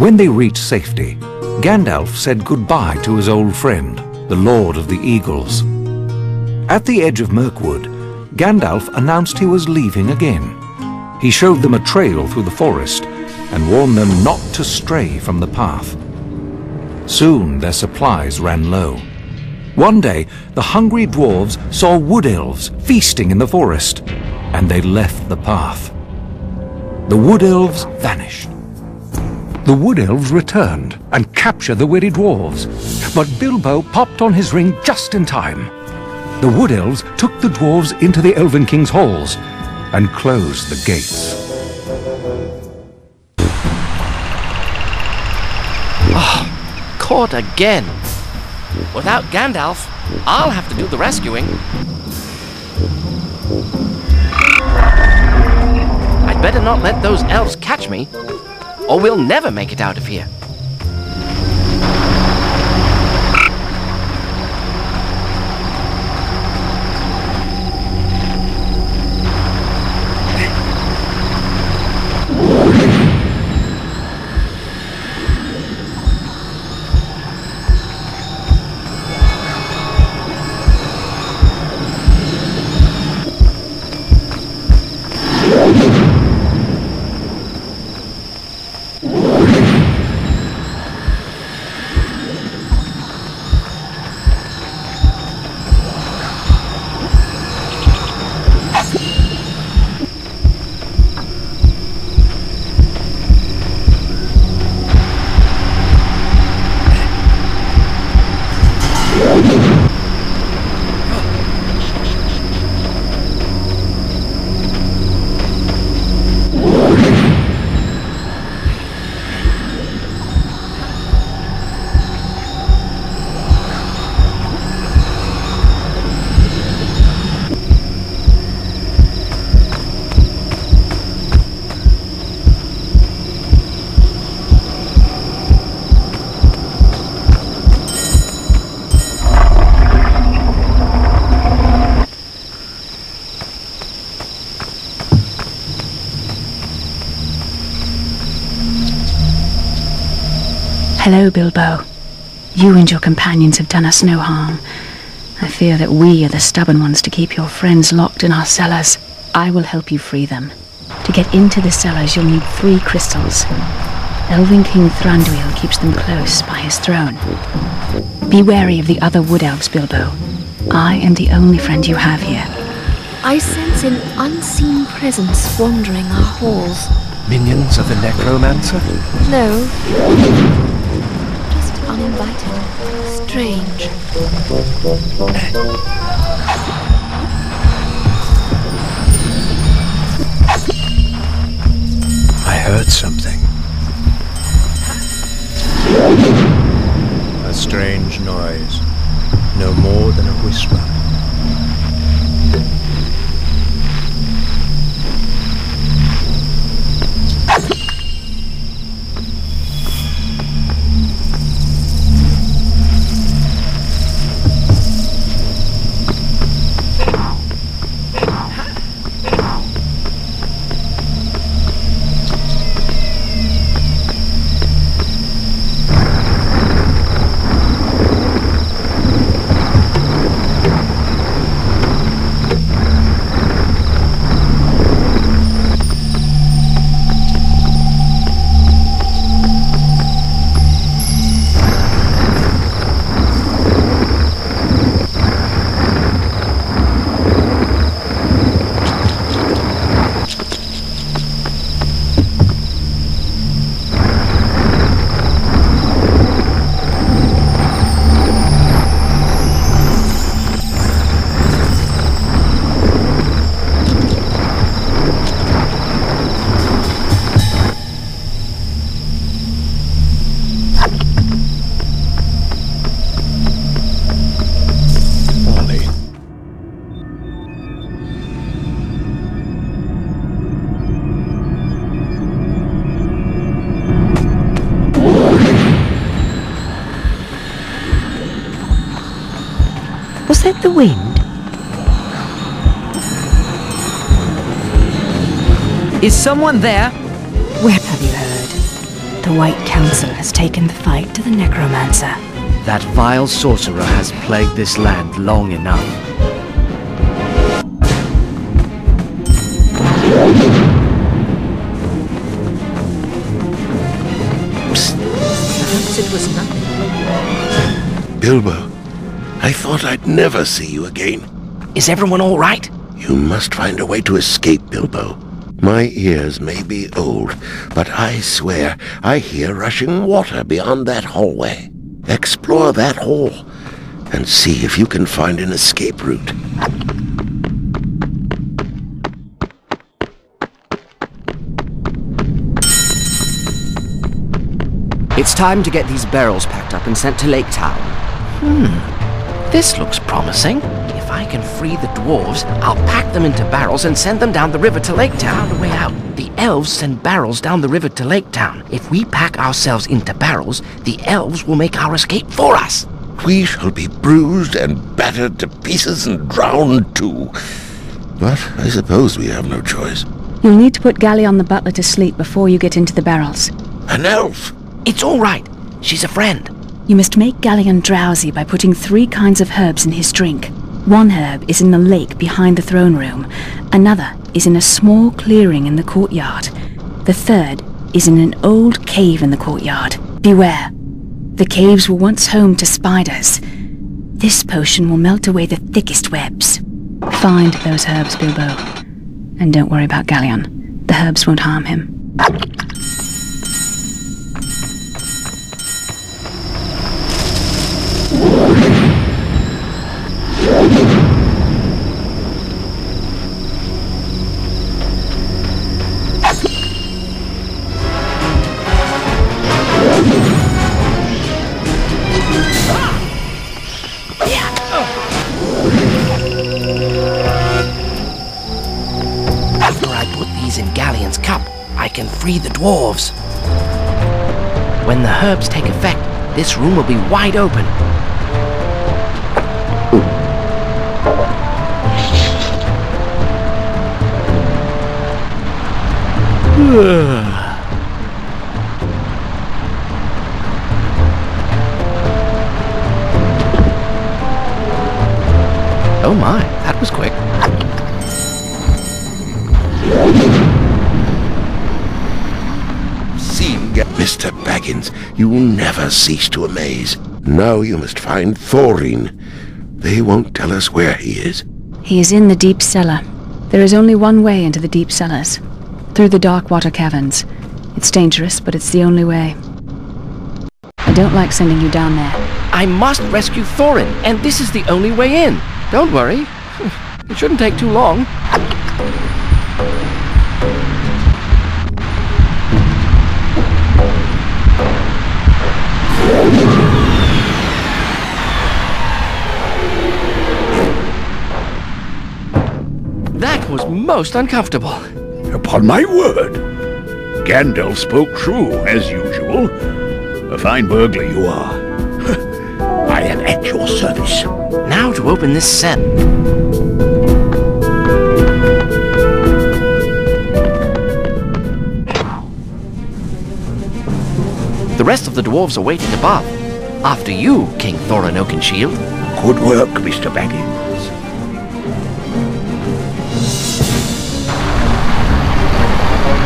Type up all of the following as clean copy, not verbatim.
When they reached safety, Gandalf said goodbye to his old friend, the Lord of the Eagles. At the edge of Mirkwood, Gandalf announced he was leaving again. He showed them a trail through the forest and warned them not to stray from the path. Soon their supplies ran low. One day, the hungry dwarves saw wood elves feasting in the forest, and they left the path. The wood elves vanished. The wood elves returned and captured the weary dwarves, but Bilbo popped on his ring just in time. The wood elves took the dwarves into the Elven King's halls and closed the gates. Caught again. Without Gandalf, I'll have to do the rescuing. I'd better not let those elves catch me, or we'll never make it out of here. Hello, Bilbo. You and your companions have done us no harm. I fear that we are the stubborn ones to keep your friends locked in our cellars. I will help you free them. To get into the cellars, you'll need 3 crystals. Elven King Thranduil keeps them close by his throne. Be wary of the other wood elves, Bilbo. I am the only friend you have here. I sense an unseen presence wandering our halls. Minions of the Necromancer? No. Just uninvited. Strange. I heard something. A strange noise. No more than a whisper. Was that the wind? Is someone there? Where have you heard? The White Council has taken the fight to the necromancer. That vile sorcerer has plagued this land long enough. Psst. Perhaps it was nothing. Bilbo, I thought I'd never see you again. Is everyone all right? You must find a way to escape, Bilbo. My ears may be old, but I swear I hear rushing water beyond that hallway. Explore that hole and see if you can find an escape route. It's time to get these barrels packed up and sent to Lake Town. This looks promising. If I can free the dwarves, I'll pack them into barrels and send them down the river to Lake Town. The way out. The elves send barrels down the river to Lake Town. If we pack ourselves into barrels, the elves will make our escape for us. We shall be bruised and battered to pieces and drowned too. But I suppose we have no choice. You'll need to put Gallion the butler to sleep before you get into the barrels. An elf! It's all right. She's a friend. You must make Gallion drowsy by putting 3 kinds of herbs in his drink. One herb is in the lake behind the throne room. Another is in a small clearing in the courtyard. The third is in an old cave in the courtyard. Beware. The caves were once home to spiders. This potion will melt away the thickest webs. Find those herbs, Bilbo. And don't worry about Gallion. The herbs won't harm him. After I put these in Gallion's cup, I can free the dwarves. When the herbs take effect, this room will be wide open. Oh my, that was quick. Mr. Baggins, you will never cease to amaze. Now you must find Thorin. They won't tell us where he is. He is in the deep cellar. There is only one way into the deep cellars. Through the dark water caverns. It's dangerous, but it's the only way. I don't like sending you down there. I must rescue Thorin, and this is the only way in. Don't worry. It shouldn't take too long. That was most uncomfortable. Upon my word. Gandalf spoke true, as usual. A fine burglar you are. I am at your service. Now to open this cell. The rest of the dwarves are waiting above. After you, King Thorin Oakenshield. Good work, Mr. Baggins.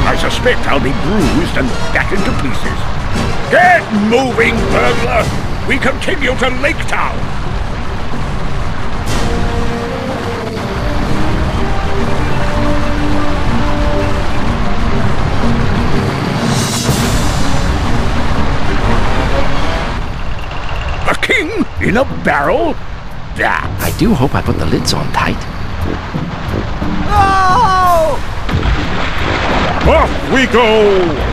I suspect I'll be bruised and battered to pieces. Get moving, burglar! We continue to Lake Town! A king in a barrel? Damn! I do hope I put the lids on tight. Oh! Off we go!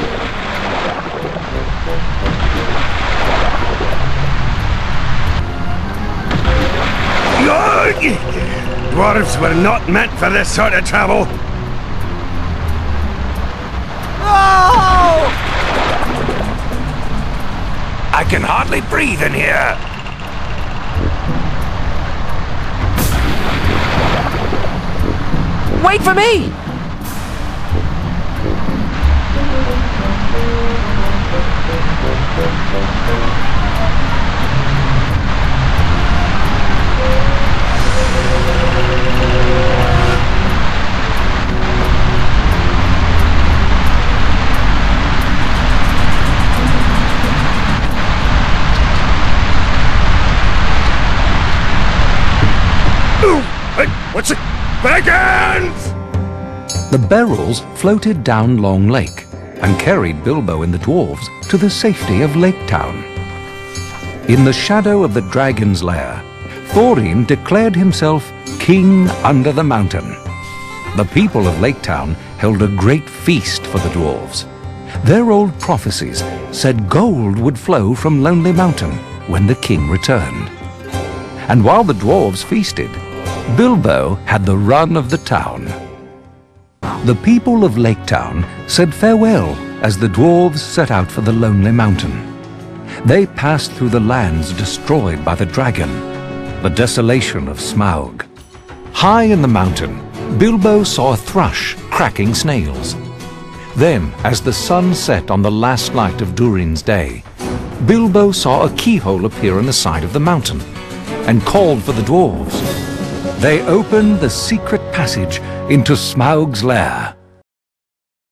Dwarves were not meant for this sort of travel. Oh! I can hardly breathe in here. Wait for me! Begins! The barrels floated down Long Lake and carried Bilbo and the dwarves to the safety of Lake Town. In the shadow of the dragon's lair, Thorin declared himself king under the mountain. The people of Lake Town held a great feast for the dwarves. Their old prophecies said gold would flow from Lonely Mountain when the king returned. And while the dwarves feasted, Bilbo had the run of the town. The people of Lake Town said farewell as the dwarves set out for the Lonely Mountain. They passed through the lands destroyed by the dragon, the desolation of Smaug. High in the mountain, Bilbo saw a thrush cracking snails. Then, as the sun set on the last night of Durin's day, Bilbo saw a keyhole appear in the side of the mountain and called for the dwarves. They opened the secret passage into Smaug's lair.